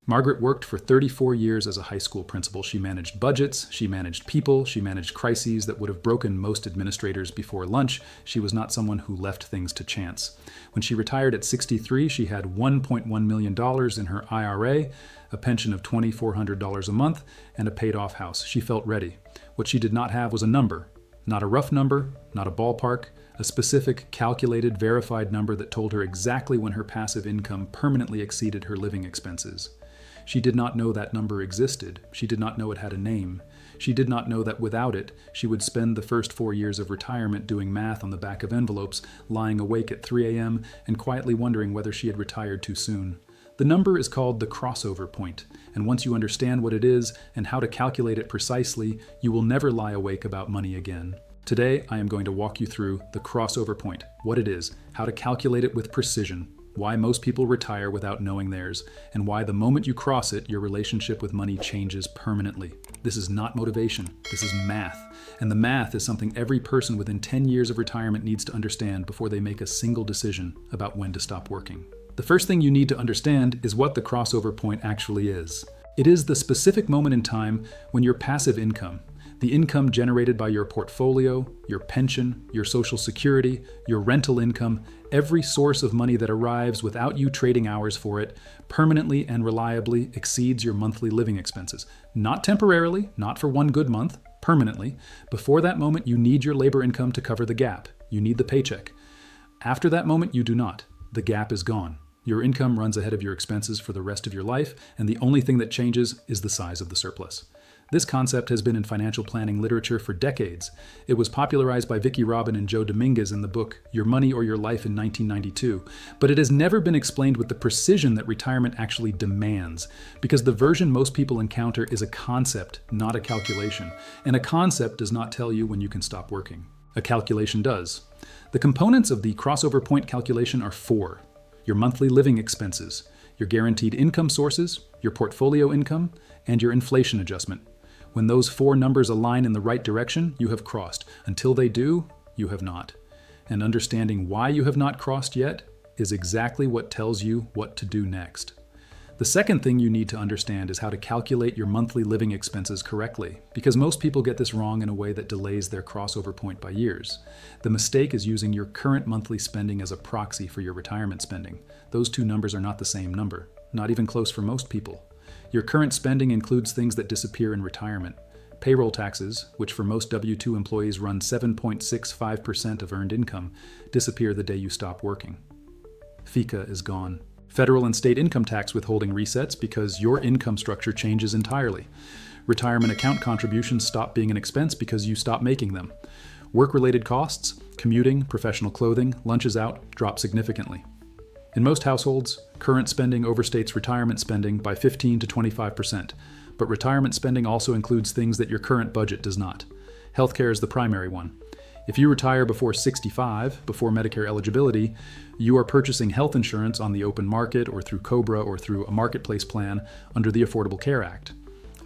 Margaret worked for 34 years as a high school principal. She managed budgets, she managed people, she managed crises that would have broken most administrators before lunch. She was not someone who left things to chance. When she retired at 63, she had $1.1 million in her IRA, a pension of $2,400 a month, and a paid-off house. She felt ready. What she did not have was a number. Not a rough number, not a ballpark, a specific, calculated, verified number that told her exactly when her passive income permanently exceeded her living expenses. She did not know that number existed. She did not know it had a name. She did not know that without it, she would spend the first 4 years of retirement doing math on the back of envelopes, lying awake at 3 a.m., and quietly wondering whether she had retired too soon. The number is called the crossover point, and once you understand what it is and how to calculate it precisely, you will never lie awake about money again. Today, I am going to walk you through the crossover point, what it is, how to calculate it with precision, why most people retire without knowing theirs, and why the moment you cross it, your relationship with money changes permanently. This is not motivation, this is math. And the math is something every person within 10 years of retirement needs to understand before they make a single decision about when to stop working. The first thing you need to understand is what the crossover point actually is. It is the specific moment in time when your passive income, the income generated by your portfolio, your pension, your social security, your rental income, every source of money that arrives without you trading hours for it, permanently and reliably exceeds your monthly living expenses. Not temporarily, not for one good month, permanently. Before that moment, you need your labor income to cover the gap. You need the paycheck. After that moment, you do not. The gap is gone. Your income runs ahead of your expenses for the rest of your life, and the only thing that changes is the size of the surplus. This concept has been in financial planning literature for decades. It was popularized by Vicki Robin and Joe Dominguez in the book Your Money or Your Life in 1992, but it has never been explained with the precision that retirement actually demands, because the version most people encounter is a concept, not a calculation, and a concept does not tell you when you can stop working. A calculation does. The components of the crossover point calculation are 4. Your monthly living expenses, your guaranteed income sources, your portfolio income, and your inflation adjustment. When those 4 numbers align in the right direction, you have crossed. Until they do, you have not. And understanding why you have not crossed yet is exactly what tells you what to do next. The second thing you need to understand is how to calculate your monthly living expenses correctly, because most people get this wrong in a way that delays their crossover point by years. The mistake is using your current monthly spending as a proxy for your retirement spending. Those 2 numbers are not the same number, not even close for most people. Your current spending includes things that disappear in retirement. Payroll taxes, which for most W-2 employees run 7.65% of earned income, disappear the day you stop working. FICA is gone. Federal and state income tax withholding resets because your income structure changes entirely. Retirement account contributions stop being an expense because you stop making them. Work-related costs, commuting, professional clothing, lunches out, drop significantly. In most households, current spending overstates retirement spending by 15 to 25%, but retirement spending also includes things that your current budget does not. Healthcare is the primary one. If you retire before 65, before Medicare eligibility, you are purchasing health insurance on the open market or through COBRA or through a marketplace plan under the Affordable Care Act.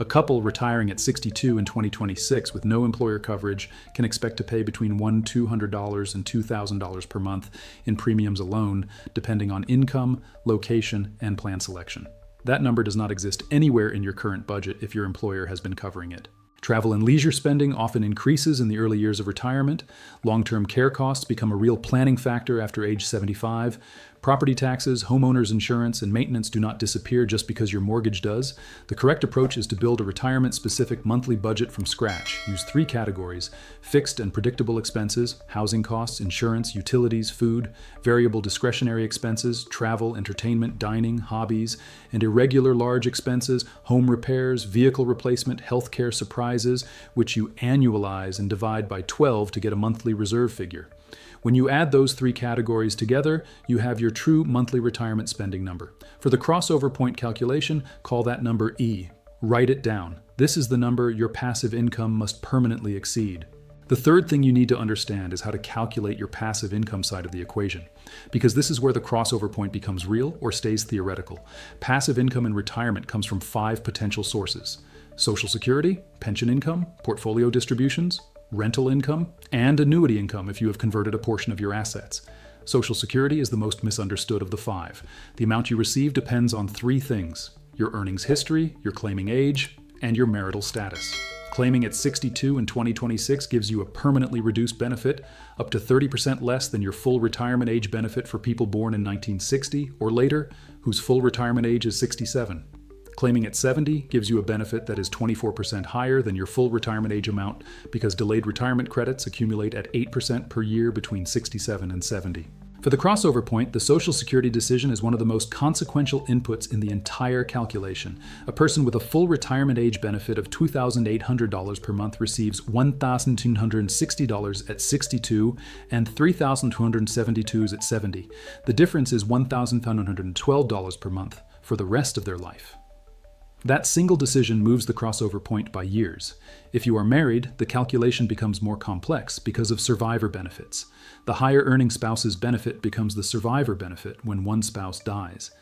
A couple retiring at 62 in 2026 with no employer coverage can expect to pay between $1,200 and $2,000 per month in premiums alone, depending on income, location, and plan selection. That number does not exist anywhere in your current budget if your employer has been covering it. Travel and leisure spending often increases in the early years of retirement. Long-term care costs become a real planning factor after age 75. Property taxes, homeowners insurance, and maintenance do not disappear just because your mortgage does. The correct approach is to build a retirement-specific monthly budget from scratch. Use 3 categories: fixed and predictable expenses, housing costs, insurance, utilities, food, variable discretionary expenses, travel, entertainment, dining, hobbies, and irregular large expenses, home repairs, vehicle replacement, healthcare surprises, which you annualize and divide by 12 to get a monthly reserve figure. When you add those 3 categories together, you have your true monthly retirement spending number. For the crossover point calculation, call that number E. Write it down. This is the number your passive income must permanently exceed. The third thing you need to understand is how to calculate your passive income side of the equation, because this is where the crossover point becomes real or stays theoretical. Passive income in retirement comes from 5 potential sources: Social Security, pension income, portfolio distributions, rental income, and annuity income if you have converted a portion of your assets. Social Security is the most misunderstood of the 5. The amount you receive depends on 3 things: your earnings history, your claiming age, and your marital status. Claiming at 62 in 2026 gives you a permanently reduced benefit, up to 30% less than your full retirement age benefit for people born in 1960 or later, whose full retirement age is 67. Claiming at 70 gives you a benefit that is 24% higher than your full retirement age amount because delayed retirement credits accumulate at 8% per year between 67 and 70. For the crossover point, the Social Security decision is one of the most consequential inputs in the entire calculation. A person with a full retirement age benefit of $2,800 per month receives $1,260 at 62 and $3,272 at 70. The difference is $1,512 per month for the rest of their life. That single decision moves the crossover point by years. If you are married, the calculation becomes more complex because of survivor benefits. The higher earning spouse's benefit becomes the survivor benefit when one spouse dies.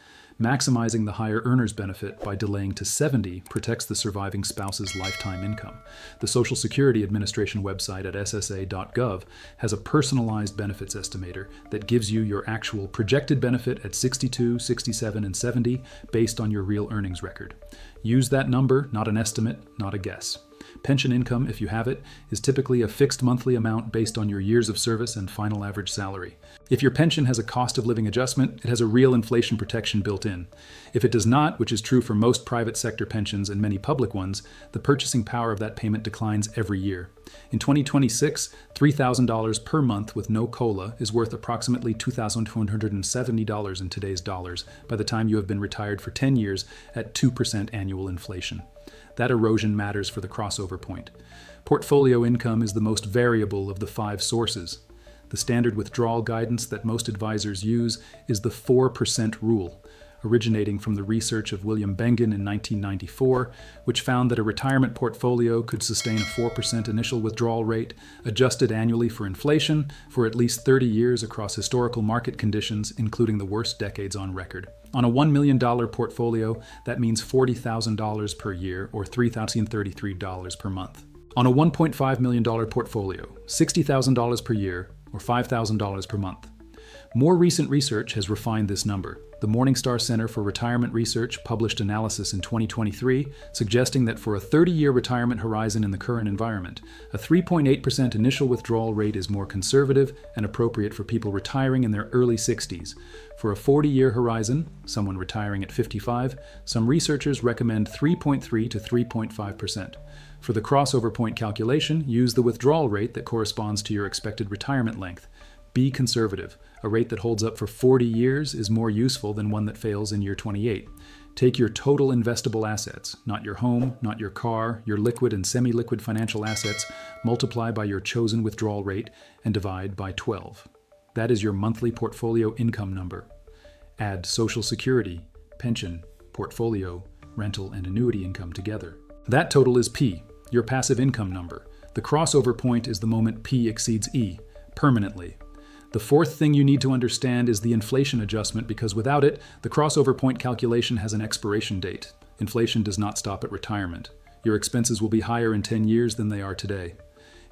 Maximizing the higher earner's benefit by delaying to 70 protects the surviving spouse's lifetime income. The Social Security Administration website at ssa.gov has a personalized benefits estimator that gives you your actual projected benefit at 62, 67, and 70 based on your real earnings record. Use that number, not an estimate, not a guess. Pension income, if you have it, is typically a fixed monthly amount based on your years of service and final average salary. If your pension has a cost of living adjustment, it has a real inflation protection built in. If it does not, which is true for most private sector pensions and many public ones, the purchasing power of that payment declines every year. In 2026, $3,000 per month with no COLA is worth approximately $2,270 in today's dollars by the time you have been retired for 10 years at 2% annual inflation. That erosion matters for the crossover point. Portfolio income is the most variable of the 5 sources. The standard withdrawal guidance that most advisors use is the 4% rule, originating from the research of William Bengen in 1994, which found that a retirement portfolio could sustain a 4% initial withdrawal rate, adjusted annually for inflation, for at least 30 years across historical market conditions, including the worst decades on record. On a $1 million portfolio, that means $40,000 per year, or $3,033 per month. On a $1.5 million portfolio, $60,000 per year, or $5,000 per month. More recent research has refined this number. The Morningstar Center for Retirement Research published analysis in 2023 suggesting that for a 30-year retirement horizon in the current environment, a 3.8% initial withdrawal rate is more conservative and appropriate for people retiring in their early 60s. For a 40-year horizon, someone retiring at 55, some researchers recommend 3.3 to 3.5%. For the crossover point calculation, use the withdrawal rate that corresponds to your expected retirement length. Be conservative. A rate that holds up for 40 years is more useful than one that fails in year 28. Take your total investable assets, not your home, not your car, your liquid and semi-liquid financial assets, multiply by your chosen withdrawal rate, and divide by 12. That is your monthly portfolio income number. Add Social Security, pension, portfolio, rental, and annuity income together. That total is P, your passive income number. The crossover point is the moment P exceeds E, permanently. The fourth thing you need to understand is the inflation adjustment, because without it, the crossover point calculation has an expiration date. Inflation does not stop at retirement. Your expenses will be higher in 10 years than they are today.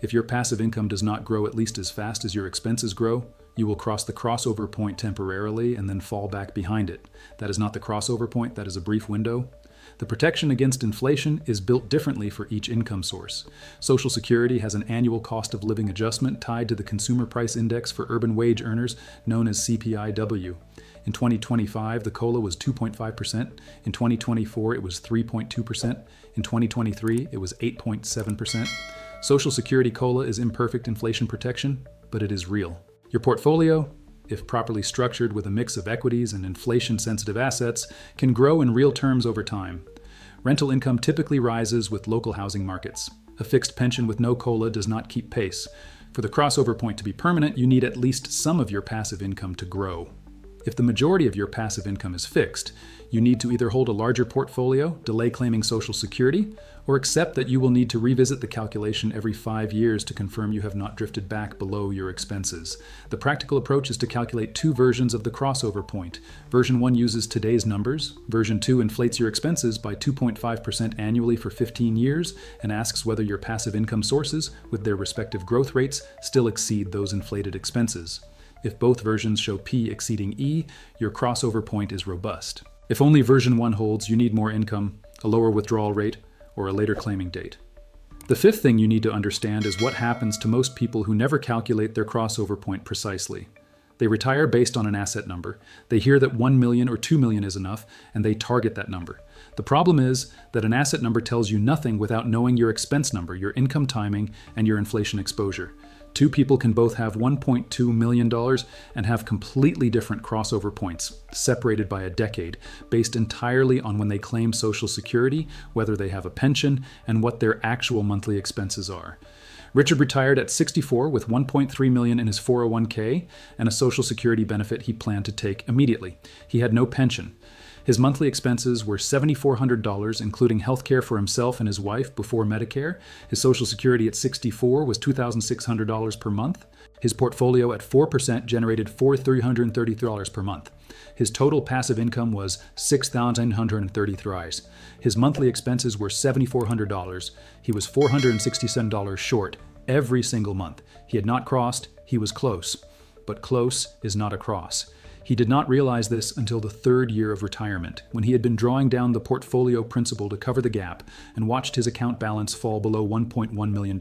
If your passive income does not grow at least as fast as your expenses grow, you will cross the crossover point temporarily and then fall back behind it. That is not the crossover point, that is a brief window. The protection against inflation is built differently for each income source. Social Security has an annual cost of living adjustment tied to the Consumer Price Index for urban wage earners, known as CPIW. In 2025, the COLA was 2.5%. In 2024, it was 3.2%. In 2023, it was 8.7%. Social Security COLA is imperfect inflation protection, but it is real. Your portfolio, if properly structured with a mix of equities and inflation-sensitive assets, can grow in real terms over time. Rental income typically rises with local housing markets. A fixed pension with no COLA does not keep pace. For the crossover point to be permanent, you need at least some of your passive income to grow. If the majority of your passive income is fixed, you need to either hold a larger portfolio, delay claiming Social Security, or accept that you will need to revisit the calculation every 5 years to confirm you have not drifted back below your expenses. The practical approach is to calculate 2 versions of the crossover point. Version 1 uses today's numbers. Version 2 inflates your expenses by 2.5% annually for 15 years and asks whether your passive income sources, with their respective growth rates, still exceed those inflated expenses. If both versions show P exceeding E, your crossover point is robust. If only version 1 holds, you need more income, a lower withdrawal rate, or a later claiming date. The fifth thing you need to understand is what happens to most people who never calculate their crossover point precisely. They retire based on an asset number. They hear that 1 million or 2 million is enough, and they target that number. The problem is that an asset number tells you nothing without knowing your expense number, your income timing, and your inflation exposure. Two people can both have $1.2 million and have completely different crossover points, separated by a decade, based entirely on when they claim Social Security, whether they have a pension, and what their actual monthly expenses are. Richard retired at 64 with $1.3 million in his 401k and a Social Security benefit he planned to take immediately. He had no pension. His monthly expenses were $7,400, including health care for himself and his wife before Medicare. His Social Security at 64 was $2,600 per month. His portfolio at 4% generated $4,333 per month. His total passive income was $6,933. His monthly expenses were $7,400. He was $467 short every single month. He had not crossed, he was close. But close is not across. He did not realize this until the third year of retirement, when he had been drawing down the portfolio principal to cover the gap and watched his account balance fall below $1.1 million.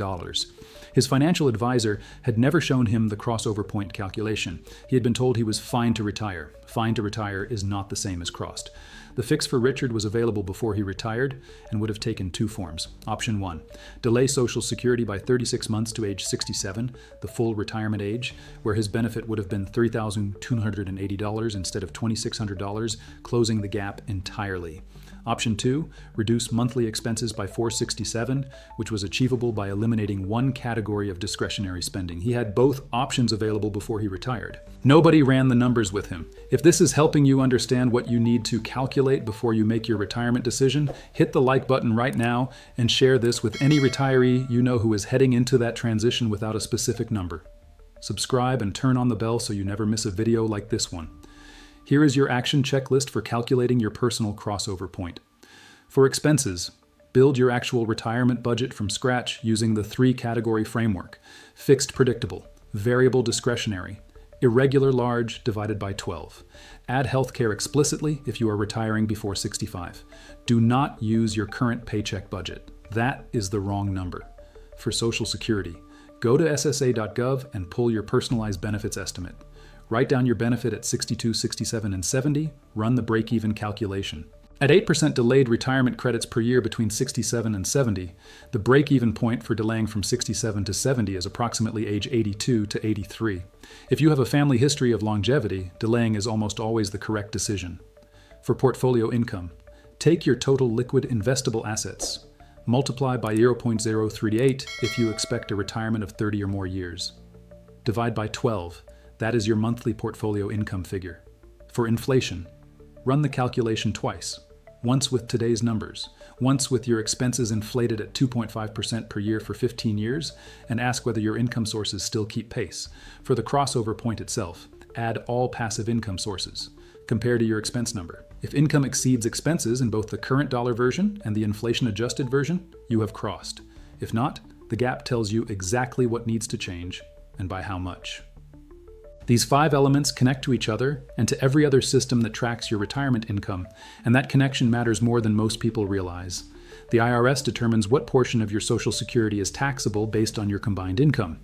His financial advisor had never shown him the crossover point calculation. He had been told he was fine to retire. Fine to retire is not the same as crossed. The fix for Richard was available before he retired and would have taken two forms. Option 1, delay Social Security by 36 months to age 67, the full retirement age, where his benefit would have been $3,280 instead of $2,600, closing the gap entirely. Option 2, reduce monthly expenses by $467, which was achievable by eliminating one category of discretionary spending. He had both options available before he retired. Nobody ran the numbers with him. If this is helping you understand what you need to calculate before you make your retirement decision, hit the like button right now and share this with any retiree you know who is heading into that transition without a specific number. Subscribe and turn on the bell so you never miss a video like this one. Here is your action checklist for calculating your personal crossover point. For expenses, build your actual retirement budget from scratch using the 3-category framework: fixed predictable, variable discretionary, irregular large divided by 12. Add healthcare explicitly if you are retiring before 65. Do not use your current paycheck budget. That is the wrong number. For Social Security, go to SSA.gov and pull your personalized benefits estimate. Write down your benefit at 62, 67, and 70. Run the break-even calculation. At 8% delayed retirement credits per year between 67 and 70, the break-even point for delaying from 67 to 70 is approximately age 82 to 83. If you have a family history of longevity, delaying is almost always the correct decision. For portfolio income, take your total liquid investable assets. Multiply by 0.038 if you expect a retirement of 30 or more years. Divide by 12. That is your monthly portfolio income figure. For inflation, run the calculation twice. Once with today's numbers, once with your expenses inflated at 2.5% per year for 15 years, and ask whether your income sources still keep pace. For the crossover point itself, add all passive income sources. Compare to your expense number. If income exceeds expenses in both the current dollar version and the inflation-adjusted version, you have crossed. If not, the gap tells you exactly what needs to change and by how much. These 5 elements connect to each other and to every other system that tracks your retirement income, and that connection matters more than most people realize. The IRS determines what portion of your Social Security is taxable based on your combined income.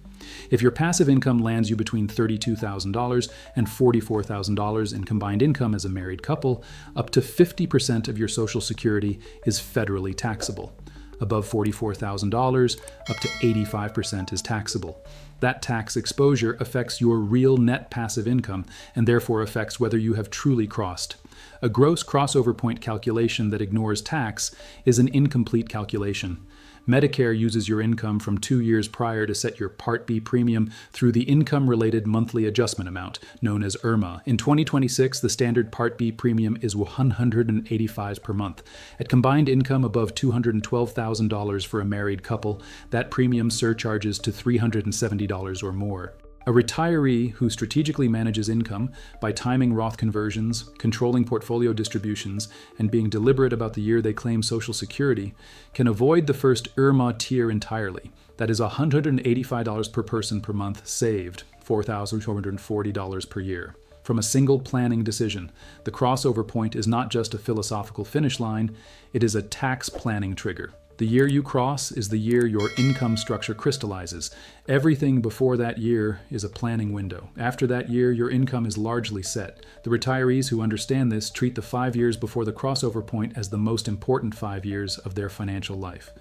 If your passive income lands you between $32,000 and $44,000 in combined income as a married couple, up to 50% of your Social Security is federally taxable. Above $44,000, up to 85% is taxable. That tax exposure affects your real net passive income and therefore affects whether you have truly crossed. A gross crossover point calculation that ignores tax is an incomplete calculation. Medicare uses your income from 2 years prior to set your Part B premium through the Income-Related Monthly Adjustment Amount, known as IRMAA. In 2026, the standard Part B premium is $185 per month. At combined income above $212,000 for a married couple, that premium surcharges to $370 or more. A retiree who strategically manages income by timing Roth conversions, controlling portfolio distributions, and being deliberate about the year they claim Social Security can avoid the first IRMAA tier entirely. That is $185 per person per month saved, $4,240 per year. from a single planning decision. The crossover point is not just a philosophical finish line, it is a tax planning trigger. The year you cross is the year your income structure crystallizes. Everything before that year is a planning window. After that year, your income is largely set. The retirees who understand this treat the 5 years before the crossover point as the most important 5 years of their financial life.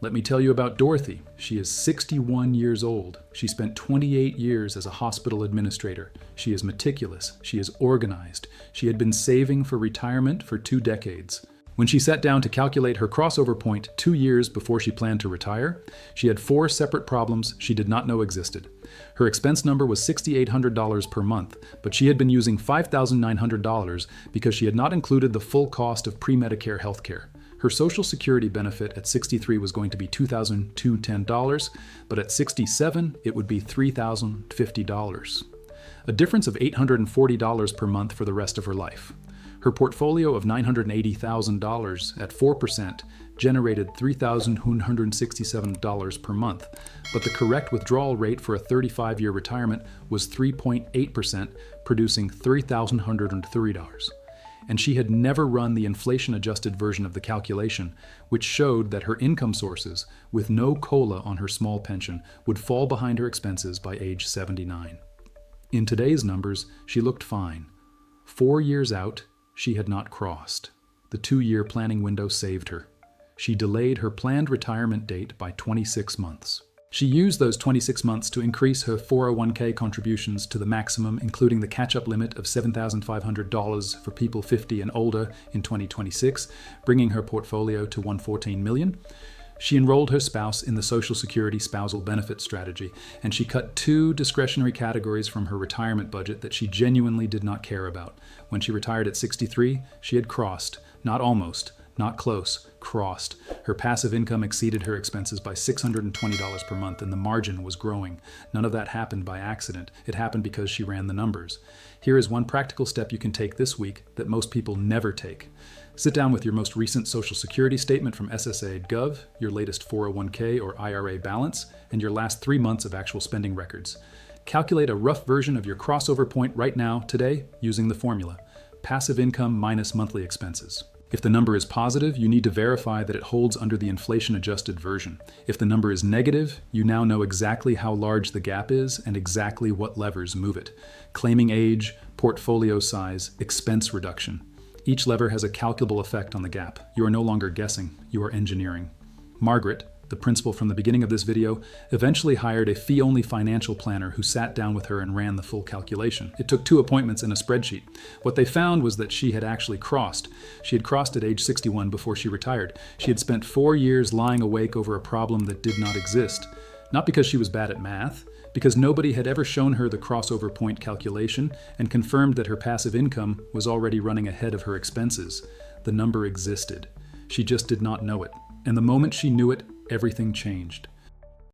Let me tell you about Dorothy. She is 61 years old. She spent 28 years as a hospital administrator. She is meticulous. She is organized. She had been saving for retirement for 2 decades. When she sat down to calculate her crossover point 2 years before she planned to retire, she had 4 separate problems she did not know existed. Her expense number was $6,800 per month, but she had been using $5,900 because she had not included the full cost of pre-Medicare health care. Her Social Security benefit at 63 was going to be $2,210, but at 67, it would be $3,050. A difference of $840 per month for the rest of her life. Her portfolio of $980,000 at 4% generated $3,167 per month, but the correct withdrawal rate for a 35-year retirement was 3.8%, producing $3,130. And she had never run the inflation-adjusted version of the calculation, which showed that her income sources, with no COLA on her small pension, would fall behind her expenses by age 79. In today's numbers, she looked fine. 4 years out, she had not crossed. The 2-year planning window saved her. She delayed her planned retirement date by 26 months. She used those 26 months to increase her 401k contributions to the maximum, including the catch-up limit of $7,500 for people 50 and older in 2026, bringing her portfolio to $114 million. She enrolled her spouse in the Social Security spousal benefit strategy, and she cut 2 discretionary categories from her retirement budget that she genuinely did not care about. When she retired at 63, she had crossed, not almost, not close, crossed. Her passive income exceeded her expenses by $620 per month, and the margin was growing. None of that happened by accident. It happened because she ran the numbers. Here is one practical step you can take this week that most people never take. Sit down with your most recent Social Security statement from SSA.gov, your latest 401k or IRA balance, and your last 3 months of actual spending records. Calculate a rough version of your crossover point right now, today, using the formula: passive income minus monthly expenses. If the number is positive, you need to verify that it holds under the inflation-adjusted version. If the number is negative, you now know exactly how large the gap is and exactly what levers move it. Claiming age, portfolio size, expense reduction. Each lever has a calculable effect on the gap. You are no longer guessing, you are engineering. Margaret, the principal from the beginning of this video, eventually hired a fee-only financial planner who sat down with her and ran the full calculation. It took 2 appointments and a spreadsheet. What they found was that she had actually crossed. She had crossed at age 61 before she retired. She had spent 4 years lying awake over a problem that did not exist. Not because she was bad at math, because nobody had ever shown her the crossover point calculation and confirmed that her passive income was already running ahead of her expenses. The number existed. She just did not know it. And the moment she knew it, everything changed.